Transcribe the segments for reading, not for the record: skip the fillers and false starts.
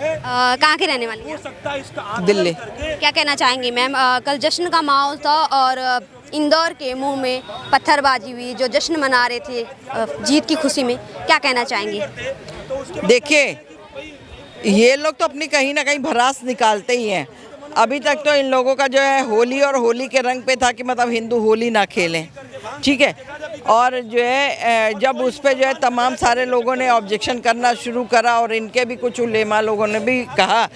कहाँ के रहने वाली हैं? दिल्ली। क्या कहना चाहेंगी मैम? कल जश्न का माहौल था और इंदौर के मुंह में पत्थरबाजी हुई, जो जश्न मना रहे थे जीत की खुशी में, क्या कहना चाहेंगी? देखिए, ये लोग तो अपनी कहीं ना कहीं भड़ास निकालते ही हैं। अभी तक तो इन लोगों का जो है होली और होली के रंग पे था कि मतलब हिंदू होली ना खेलें, ठीक है। और जो है जब उस पे जो है तमाम सारे लोगों ने ऑब्जेक्शन करना शुरू करा और इनके भी कुछ उलेमा लोगों ने भी कहा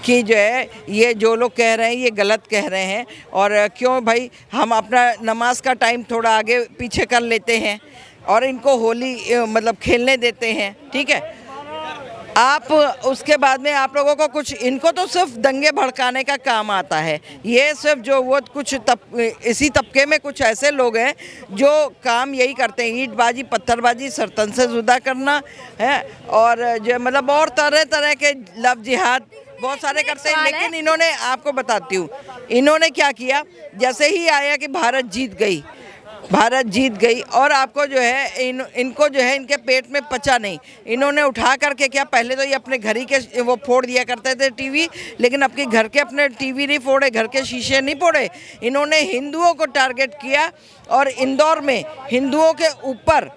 कि जो है ये जो लोग कह रहे हैं ये गलत कह रहे हैं, और क्यों भाई हम अपना नमाज का टाइम थोड़ा आगे पीछे कर लेते हैं और इनको होली मतलब खेलने देते हैं, ठीक है। आप उसके बाद में आप लोगों को कुछ, इनको तो सिर्फ दंगे भड़काने का काम आता है। ये सिर्फ जो वो कुछ इसी तबके में कुछ ऐसे लोग हैं जो काम यही करते हैं, ईंटबाजी, पत्थरबाजी, सरतन से जुदा करना है, और जो मतलब और तरह तरह के लव जिहाद बहुत सारे करते हैं। लेकिन इन्होंने, आपको बताती हूँ इन्होंने क्या किया। जैसे ही आया कि भारत जीत गई, भारत जीत गई, और आपको जो है इनको जो है इनके पेट में पचा नहीं। इन्होंने उठा करके क्या, पहले तो ये अपने घर ही के वो फोड़ दिया करते थे टीवी, लेकिन अब के घर के अपने टीवी नहीं फोड़े, घर के शीशे नहीं फोड़े। इन्होंने हिंदुओं को टारगेट किया और इंदौर में हिंदुओं के ऊपर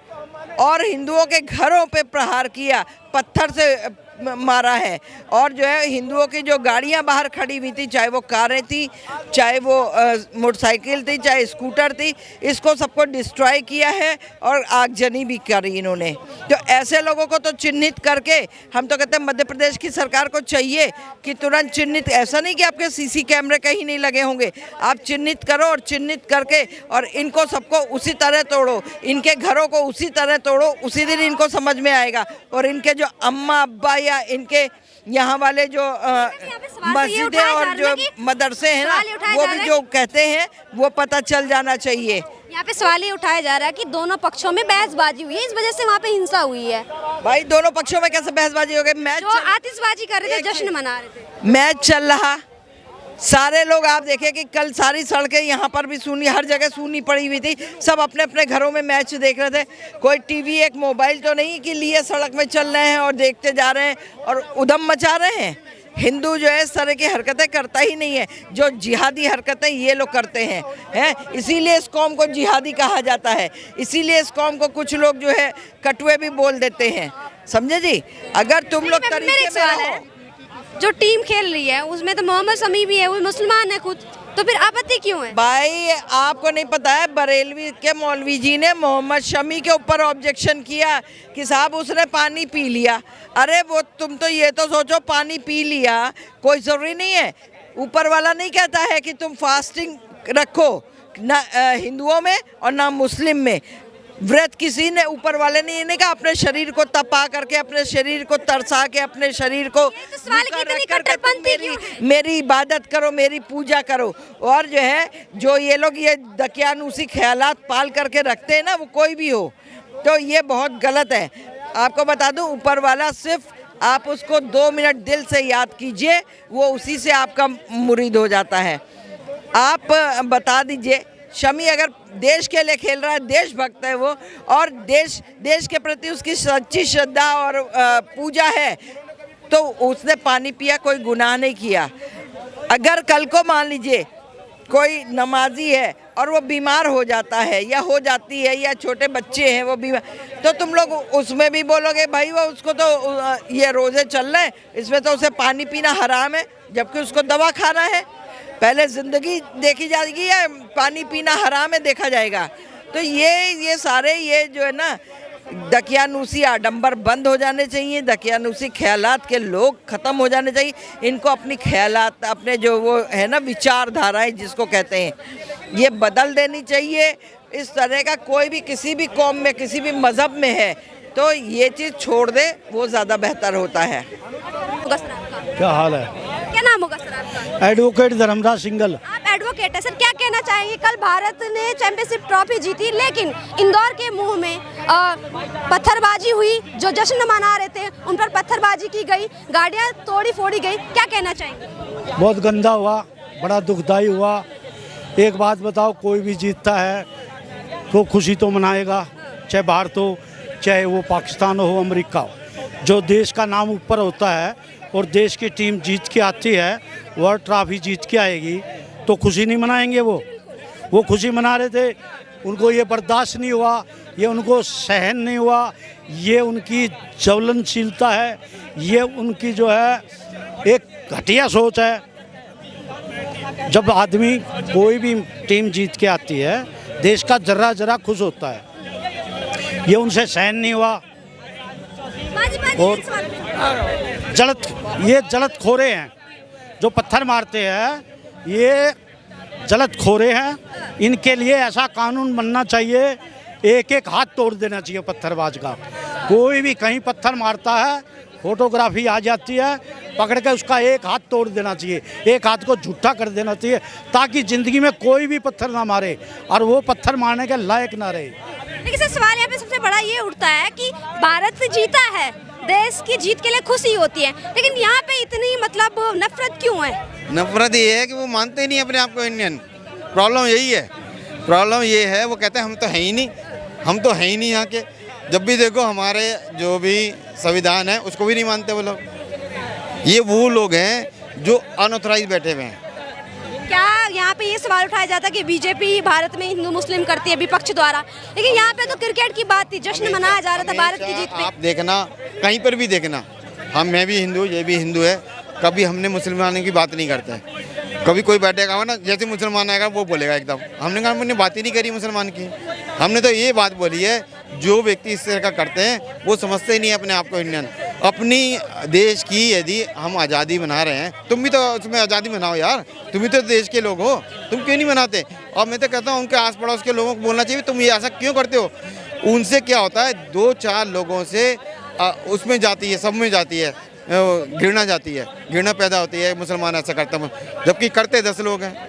और हिंदुओं के घरों पे प्रहार किया, पत्थर से मारा है। और जो है हिंदुओं की जो गाड़ियां बाहर खड़ी हुई थी, चाहे वो कारें थी, चाहे वो मोटरसाइकिल थी, चाहे स्कूटर थी, इसको सबको डिस्ट्रॉय किया है और आगजनी भी करी इन्होंने। तो ऐसे लोगों को तो चिन्हित करके, हम तो कहते हैं मध्य प्रदेश की सरकार को चाहिए कि तुरंत चिन्हित, ऐसा नहीं कि आपके सीसी कैमरे कहीं नहीं लगे होंगे, आप चिन्हित करो और चिन्हित करके और इनको सबको उसी तरह तोड़ो, इनके घरों को उसी तरह तोड़ो, उसी दिन इनको समझ में आएगा। और इनके जो अम्मा अब्बा या इनके यहाँ वाले जो मस्जिदें और जो मदरसे हैं ना, वो भी जो कहते हैं वो पता चल जाना चाहिए। यहाँ पे सवाल ये उठाया जा रहा है कि दोनों पक्षों में बहसबाजी हुई है, इस वजह से वहाँ पे हिंसा हुई है। भाई दोनों पक्षों में कैसे बहसबाजी हो गई? मैच, जो आतिशबाजी कर रहे थे, जश्न मना रहे थे, मैच चल रहा, सारे लोग, आप देखें कि कल सारी सड़कें यहाँ पर भी सूनी, हर जगह सूनी पड़ी हुई थी, सब अपने अपने घरों में मैच देख रहे थे। कोई टीवी, एक मोबाइल तो नहीं कि लिए सड़क में चल रहे हैं और देखते जा रहे हैं और उधम मचा रहे हैं। हिंदू जो है इस तरह की हरकतें करता ही नहीं है। जो जिहादी हरकतें ये लोग करते हैं, इसीलिए इस कौम को जिहादी कहा जाता है, इसीलिए इस कौम को कुछ लोग जो है कटुए भी बोल देते हैं, समझे जी। अगर तुम लोग तरीके में रहो, जो टीम खेल रही है उसमें तो मोहम्मद शमी भी है, वो मुसलमान है खुद, तो फिर आपत्ति क्यों है? भाई आपको नहीं पता है, बरेलवी के मौलवी जी ने मोहम्मद शमी के ऊपर ऑब्जेक्शन किया कि साहब उसने पानी पी लिया। अरे वो तुम तो ये तो सोचो, पानी पी लिया कोई ज़रूरी नहीं है। ऊपर वाला नहीं कहता है कि तुम फास्टिंग रखो, ना हिंदुओं में और ना मुस्लिम में। व्रत किसी ने, ऊपर वाले ने ये नहीं कहा अपने शरीर को तपा करके, अपने शरीर को तरसा के, अपने शरीर को मेरी इबादत करो, मेरी पूजा करो। और जो है जो ये लोग ये दकियानूसी ख्यालात पाल करके रखते हैं ना, वो कोई भी हो, तो ये बहुत गलत है। आपको बता दूं, ऊपर वाला सिर्फ आप उसको 2 मिनट दिल से याद कीजिए, वो उसी से आपका मुरीद हो जाता है। आप बता दीजिए, शमी अगर देश के लिए खेल रहा है, देशभक्त है वो, और देश के प्रति उसकी सच्ची श्रद्धा और पूजा है, तो उसने पानी पिया, कोई गुनाह नहीं किया। अगर कल को मान लीजिए कोई नमाजी है और वो बीमार हो जाता है या हो जाती है, या छोटे बच्चे हैं वो बीमार, तो तुम लोग उसमें भी बोलोगे भाई वो उसको तो ये रोज़े चल रहे हैं, इसमें तो उसे पानी पीना हराम है, जबकि उसको दवा खाना है। पहले ज़िंदगी देखी जाएगी या पानी पीना हराम है देखा जाएगा? तो ये सारे ये जो है ना दकियानूसी आडंबर बंद हो जाने चाहिए, दकियानूसी ख्यालात के लोग ख़त्म हो जाने चाहिए। इनको अपनी ख्यालात, अपने जो वो है ना विचारधाराएं जिसको कहते हैं, ये बदल देनी चाहिए। इस तरह का कोई भी किसी भी कौम में, किसी भी मज़हब में है तो ये चीज़ छोड़ दे, वो ज़्यादा बेहतर होता है। क्या हाल है? क्या नाम होगा सर आपका? एडवोकेट धर्मराज सिंघल। आप एडवोकेट है सर, क्या कहना चाहेंगे? कल भारत ने चैंपियनशिप ट्रॉफी जीती, लेकिन इंदौर के मुंह में पत्थरबाजी हुई, जो जश्न मना रहे थे उन पर पत्थरबाजी की गई, गाड़ियां तोड़ी फोड़ी गई, क्या कहना चाहेंगे? बहुत गंदा हुआ, बड़ा दुखदाई हुआ। एक बात बताओ, कोई भी जीतता है तो खुशी तो मनाएगा, चाहे भारत हो, चाहे वो पाकिस्तान हो, अमेरिका हो। जो देश का नाम ऊपर होता है और देश की टीम जीत के आती है, वर्ल्ड ट्रॉफी जीत के आएगी, तो खुशी नहीं मनाएंगे? वो खुशी मना रहे थे, उनको ये बर्दाश्त नहीं हुआ, ये उनको सहन नहीं हुआ, ये उनकी ज्वलनशीलता है, ये उनकी जो है एक घटिया सोच है। जब आदमी कोई भी टीम जीत के आती है, देश का जरा जरा खुश होता है, ये उनसे सहन नहीं हुआ। और ये जलतखोरे हैं जो पत्थर मारते हैं, ये जलतखोरे हैं। इनके लिए ऐसा कानून बनना चाहिए, एक एक हाथ तोड़ देना चाहिए पत्थरबाज का। कोई भी कहीं पत्थर मारता है, फोटोग्राफी आ जाती है, पकड़ के उसका एक हाथ तोड़ देना चाहिए, एक हाथ को झूठा कर देना चाहिए, ताकि ज़िंदगी में कोई भी पत्थर ना मारे और वो पत्थर मारने के लायक ना रहे। लेकिन सर सवाल यहाँ पे सबसे बड़ा ये उठता है कि भारत जीता है, देश की जीत के लिए खुशी होती है, लेकिन यहाँ पे इतनी मतलब नफरत क्यों है? नफरत ये है कि वो मानते ही नहीं अपने आप को इंडियन। प्रॉब्लम यही है, प्रॉब्लम ये है, वो कहते हैं हम तो हैं ही नहीं, हम तो हैं ही नहीं यहाँ के। जब भी देखो हमारे जो भी संविधान है उसको भी नहीं मानते वो लोग। ये वो लोग हैं जो अनऑथराइज बैठे हुए हैं। क्या यहाँ पे ये सवाल उठाया जाता है कि बीजेपी भारत में हिंदू मुस्लिम करती है विपक्ष द्वारा, लेकिन यहाँ पे तो क्रिकेट की बात थी, जश्न मनाया जा रहा था भारत की जीत पे। आप देखना, कहीं पर भी देखना, मैं भी हिंदू, ये भी हिंदू है, कभी हमने मुसलमानों की बात नहीं करते हैं। कभी कोई बैठेगा ना, जैसे मुसलमान आएगा वो बोलेगा एकदम, हमने कहा हमने बात ही नहीं करी मुसलमान की। हमने तो ये बात बोली है, जो व्यक्ति इस तरह का करते हैं वो समझते ही नहीं अपने आप को इंडियन। अपनी देश की यदि हम आज़ादी मना रहे हैं, तुम भी तो उसमें आज़ादी मनाओ यार, तुम भी तो देश के लोग हो, तुम क्यों नहीं मनाते? और मैं तो कहता हूँ उनके आस पड़ोस के लोगों को बोलना चाहिए, तुम ये ऐसा क्यों करते हो? उनसे क्या होता है, 2-4 लोगों से उसमें जाती है, सब में जाती है, घृणा जाती है, घृणा पैदा होती है, मुसलमान ऐसा करता है, जबकि करते 10 लोग हैं।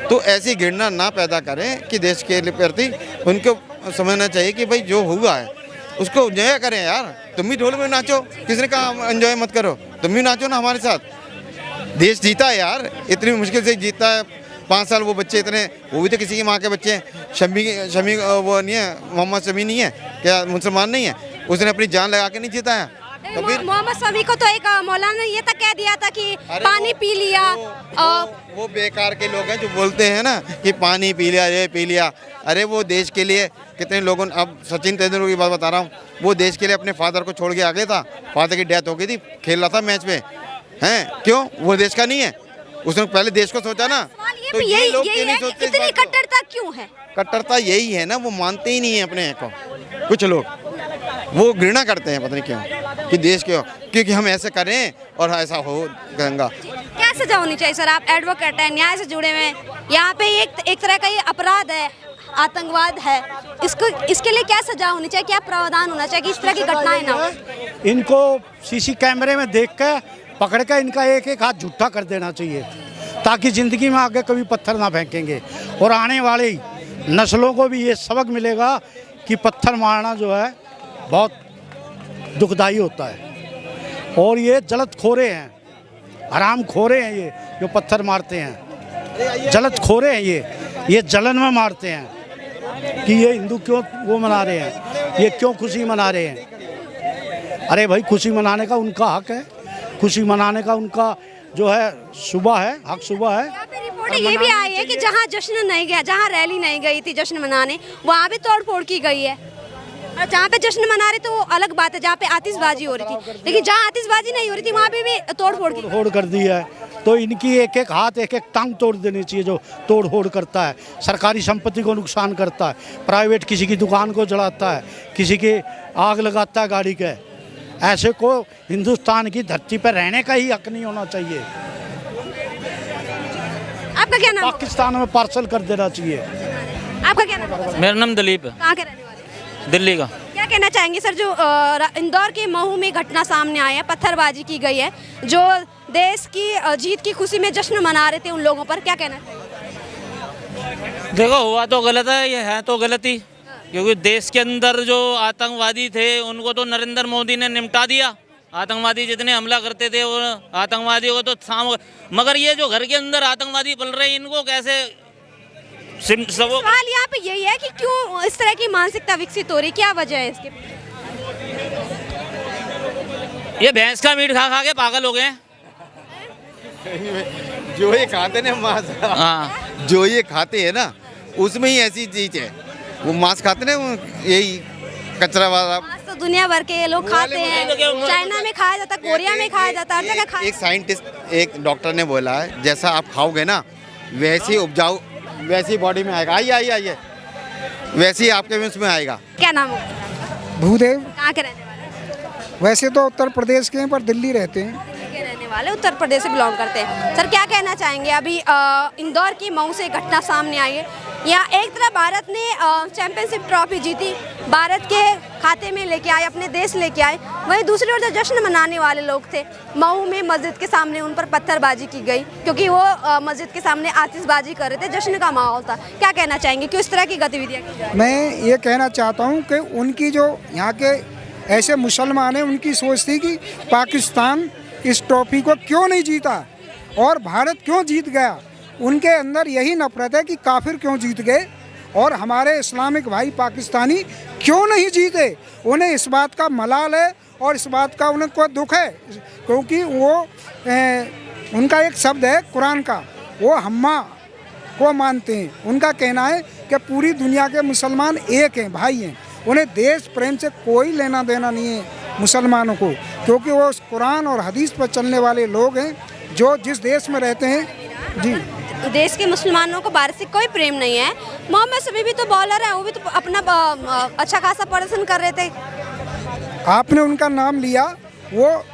तो ऐसी घृणा ना पैदा करें कि देश के प्रति उनको समझना चाहिए कि भाई जो हुआ है उसको एंजॉय करें यार। तुम भी ढोल में नाचो, किसने कहा एंजॉय मत करो? तुम भी नाचो ना हमारे साथ। देश जीता है यार, इतनी मुश्किल से जीता है। 5 साल वो बच्चे इतने, वो भी तो किसी की माँ के बच्चे हैं। शमी वो नहीं है, मोहम्मद शमी नहीं है क्या, मुसलमान नहीं है? उसने अपनी जान लगा के नहीं जीता है। तो फिर मोहम्मद शमी को तो एक मौलाना ने ये तक कह दिया था कि पानी पी लिया। वो बेकार के लोग हैं जो बोलते हैं ना कि पानी पी लिया, ये पी लिया। अरे वो देश के लिए कितने लोगों, अब सचिन तेंदुलकर की बात बता रहा हूँ, वो देश के लिए अपने फादर को छोड़ के आ गया था, फादर की डेथ हो गई थी, खेल रहा था मैच में, हैं? क्यों? वो देश का नहीं है, उसने पहले देश को सोचा ना। तो यही है कि इतनी कट्टरता क्यों है? कट्टरता यही है ना, वो मानते ही नहीं है अपने को। कुछ लोग वो घृणा करते हैं, पता नहीं क्यों, कि देश क्यों, क्योंकि हम ऐसे करें और ऐसा हो गंगा। क्या सजा होनी चाहिए सर? आप एडवोकेट हैं, न्याय से जुड़े हुए हैं, यहाँ पे एक तरह का ये अपराध है, आतंकवाद है, इसके लिए क्या सजा होनी चाहिए, क्या प्रावधान होना चाहिए कि इस तरह की घटनाएं ना हो? इनको सीसी कैमरे में देख कर पकड़ कर इनका एक एक हाथ झूठा कर देना चाहिए, ताकि ज़िंदगी में आगे कभी पत्थर ना फेंकेंगे। और आने वाली नस्लों को भी ये सबक मिलेगा कि पत्थर मारना जो है बहुत दुखदाई होता है। और ये जलतखोरे हैं, हरामखोरे हैं, ये जो पत्थर मारते हैं, जलतखोरे हैं, ये जलन में मारते हैं कि ये हिंदू क्यों वो मना रहे हैं, ये क्यों खुशी मना रहे हैं। अरे भाई, खुशी मनाने का उनका हक है, खुशी मनाने का उनका जो है सुबह है, हक सुबह है। यहाँ पे रिपोर्ट ये भी आई है कि जहाँ जश्न नहीं गया, जहाँ रैली नहीं गई थी जश्न मनाने, वहाँ भी तोड़फोड़ की गई है। और जहाँ पे जश्न मना रहे तो वो अलग बात है, जहाँ पे आतिशबाजी हो रही थी, लेकिन जहाँ आतिशबाजी नहीं हो रही थी वहाँ पे भी तोड़फोड़ कर दी है। तो इनकी एक एक हाथ, एक एक टांग तोड़ देनी चाहिए जो तोड़ फोड़ करता है, सरकारी संपत्ति को नुकसान करता है, प्राइवेट किसी की दुकान को जलाता है, किसी की आग लगाता है गाड़ी के। ऐसे को हिंदुस्तान की धरती पर रहने का ही हक नहीं होना चाहिए। आपका क्या नाम? पाकिस्तान में पार्सल कर देना चाहिए। आपका क्या नाम है? मेरा नाम दिलीप है, कहाँ के रहने वाले? दिल्ली का। क्या कहना चाहेंगे सर, जो इंदौर के महू में घटना सामने आई है, पत्थरबाजी की गई है, जो देश की जीत की खुशी में जश्न मना रहे थे, उन लोगों पर क्या कहना चाहिए? देखो, हुआ तो गलत है, ये है तो गलत ही, क्योंकि देश के अंदर जो आतंकवादी थे उनको तो नरेंद्र मोदी ने निपटा दिया। आतंकवादी जितने हमला करते थे वो आतंकवादियों को तो मगर ये जो घर के अंदर आतंकवादी पल रहे हैं, इनको कैसे सवाल यहाँ पे यही है कि क्यों इस तरह की मानसिकता विकसित हो रही, क्या वजह है इसके? ये भैंस का मीट खा खा के पागल हो गए हैं। जो ये खाते ना मांस, हाँ जो ये खाते हैं ना उसमें ही ऐसी चीज है। वो मांस खाते ना वो यही कचरा वाला। मांस तो दुनिया भर के लोग खाते हैं, चाइना में खाया जाता है, कोरिया में खाया जाता है, हर जगह खाया एक साइंटिस्ट, एक डॉक्टर ने बोला है जैसा आप खाओगे ना वैसे ही उपजाऊ, वैसे ही बॉडी में आएगा। आइए आइए आइए, वैसे ही आपके में उसमें आएगा। क्या नाम है? भूदेव। कहाँ के रहने वाले? वैसे तो उत्तर प्रदेश के हैं पर दिल्ली रहते हैं। के रहने वाले, उत्तर प्रदेश से बिलोंग करते हैं। सर क्या कहना चाहेंगे, अभी इंदौर की मऊ से घटना सामने आई है। यहाँ एक तरफ भारत ने चैंपियनशिप ट्रॉफी जीती, भारत के खाते में लेके आए, अपने देश लेके आए, वहीं दूसरी ओर जो जश्न मनाने वाले लोग थे, मऊ में मस्जिद के सामने उन पर पत्थरबाजी की गई क्योंकि वो मस्जिद के सामने आतिशबाजी कर रहे थे, जश्न का माहौल था। क्या कहना चाहेंगे, क्यों इस तरह की गतिविधियाँ की जा रही? मैं ये कहना चाहता हूँ कि उनकी जो यहाँ के ऐसे मुसलमान हैं उनकी सोच थी कि पाकिस्तान इस ट्रॉफी को क्यों नहीं जीता और भारत क्यों जीत गया। उनके अंदर यही नफरत है कि काफिर क्यों जीत गए और हमारे इस्लामिक भाई पाकिस्तानी क्यों नहीं जीते। उन्हें इस बात का मलाल है और इस बात का उनको दुख है क्योंकि वो उनका एक शब्द है कुरान का, वो हम्मा को मानते हैं। उनका कहना है कि पूरी दुनिया के मुसलमान एक हैं, भाई हैं। उन्हें देश प्रेम से कोई लेना देना नहीं है मुसलमानों को, क्योंकि वो उस कुरान और हदीस पर चलने वाले लोग हैं जो जिस देश में रहते हैं। जी, देश के मुसलमानों को भारत से कोई प्रेम नहीं है। मोहम्मद शमी भी तो बॉलर है, वो भी तो अपना अच्छा खासा प्रदर्शन कर रहे थे। आपने उनका नाम लिया, वो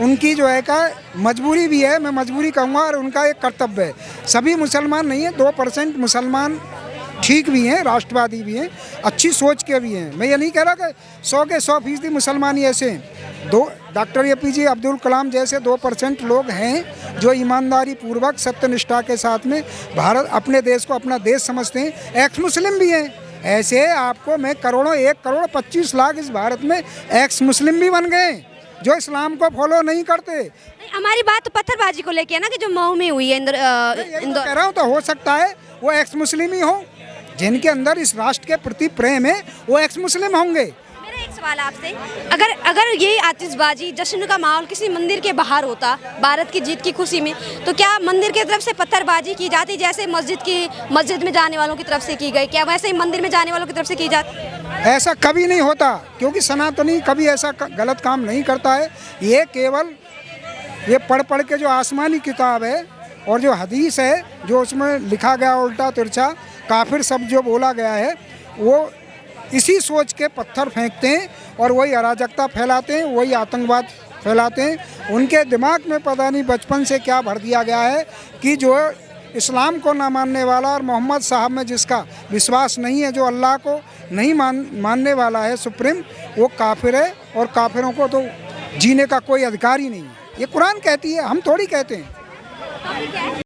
उनकी जो है का मजबूरी भी है, मैं मजबूरी कहूँगा, और उनका एक कर्तव्य है। सभी मुसलमान नहीं है, 2% मुसलमान ठीक भी हैं, राष्ट्रवादी भी हैं, अच्छी सोच के भी हैं। मैं ये नहीं कह रहा कि 100 के 100% मुसलमान ही ऐसे हैं। डॉक्टर APJ अब्दुल कलाम जैसे 2% लोग हैं जो ईमानदारी पूर्वक सत्यनिष्ठा के साथ में भारत अपने देश को अपना देश समझते हैं। एक्स मुस्लिम भी हैं। ऐसे आपको मैं करोड़ों, 1 करोड़ 25 लाख इस भारत में एक्स मुस्लिम भी बन गए जो इस्लाम को फॉलो नहीं करते। हमारी बात तो पत्थरबाजी को लेके है ना, कि जो मऊ में हुई है इंदौर कह रहा हूँ, तो हो सकता है वो एक्स मुस्लिम ही हो, जिनके अंदर इस राष्ट्र के प्रति प्रेम है वो एक्स मुस्लिम होंगे। मेरा एक सवाल आपसे, अगर ये आतिशबाजी जश्न का माहौल किसी मंदिर के बाहर होता भारत की जीत की खुशी में, तो क्या मंदिर की तरफ से पत्थरबाजी की जाती जैसे मस्जिद में जाने वालों की तरफ से की गई? क्या वैसे ही मंदिर में जाने वालों की तरफ से की जाती? ऐसा कभी नहीं होता, क्योंकि सनातनी कभी ऐसा गलत काम नहीं करता है। ये केवल ये पढ़ के जो आसमानी किताब है और जो हदीस है, जो उसमें लिखा गया उल्टा तिरछा काफिर सब जो बोला गया है, वो इसी सोच के पत्थर फेंकते हैं और वही अराजकता फैलाते हैं, वही आतंकवाद फैलाते हैं। उनके दिमाग में पता नहीं बचपन से क्या भर दिया गया है कि जो इस्लाम को ना मानने वाला और मोहम्मद साहब में जिसका विश्वास नहीं है, जो अल्लाह को नहीं मानने वाला है सुप्रीम, वो काफिर है और काफिरों को तो जीने का कोई अधिकार ही नहीं है। ये कुरान कहती है, हम थोड़ी कहते हैं।